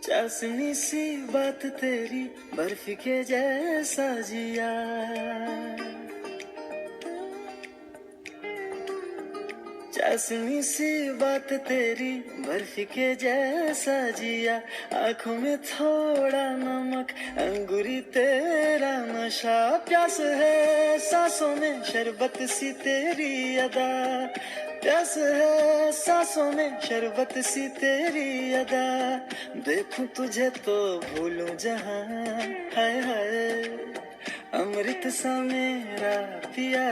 चाशनी सी बात तेरी, बर्फी के जैसा जिया। चाशनी सी बात तेरी, बर्फी के जैसा जिया। आंखों में थोड़ा नमक, अंगूरी तेरा नशा। प्यास है सांसों में, शरबत सी तेरी अदा। प्यास है सांसों में, शरबत सी तेरी अदा। देखूं तुझे तो भूलूं जहां, हाय हाय अमृत सा मेरा पिया।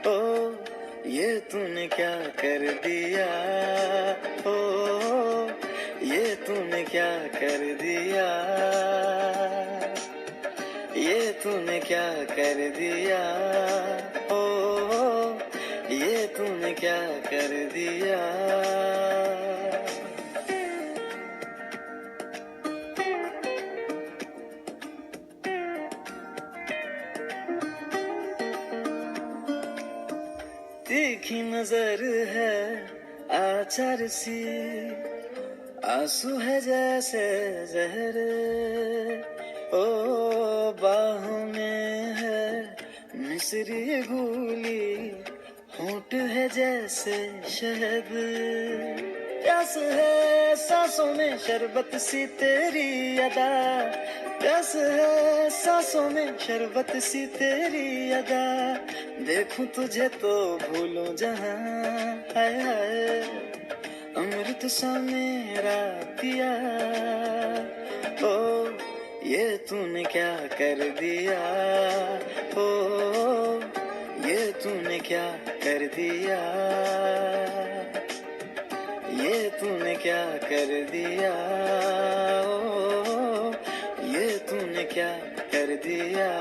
ओ ये तूने क्या कर दिया, ओ ये तूने क्या कर दिया, ये तूने क्या कर दिया, ओ ये तूने क्या कर दिया। तीखी नजर है आचार सी, आंसू है जैसे जहर। ओ बाहों में है मिस्री घुली, होंठ है जैसे शहद। प्यास है सांसों में, शरबत सी तेरी अदा। प्यास है सांसों में, शरबत सी तेरी अदा। देखूं तुझे तो भूलूं जहां, हाय हाय अमृत सा मेरा पिया। ओ ये तूने क्या कर दिया, ओ ये तूने क्या कर दिया, ये तूने क्या कर दिया, ओ ये तूने क्या कर दिया।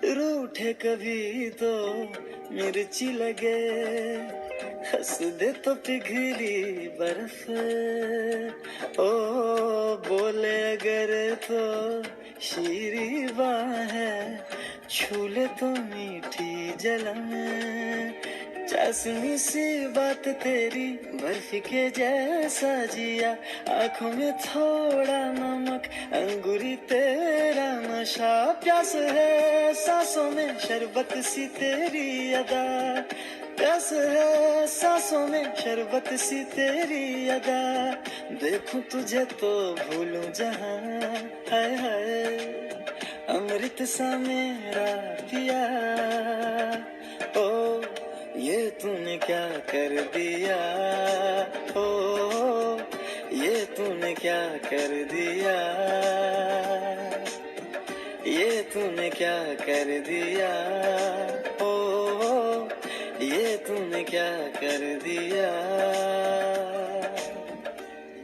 रूठे कभी तो मिर्ची लगे, हंस दे तो पिघली बर्फ। ओ बोले अगर तो शीरी बाहें, छू ले तो मीठी जलन। चाशनी सी बात तेरी, बर्फी के जैसा जिया। आंखों में थोड़ा नमक, अंगूरी तेरा नशा। प्यास है सांसों में, शरबत सी तेरी अदा। प्यास है सांसों में, शरबत सी तेरी अदा। देखूं तुझे तो भूलूं जहां, हाय हाय अमृत सा मेरा पिया। ओ ये तूने क्या कर दिया, ओ ये तूने क्या कर दिया, ये तूने क्या कर दिया, ओ ये तूने क्या कर दिया।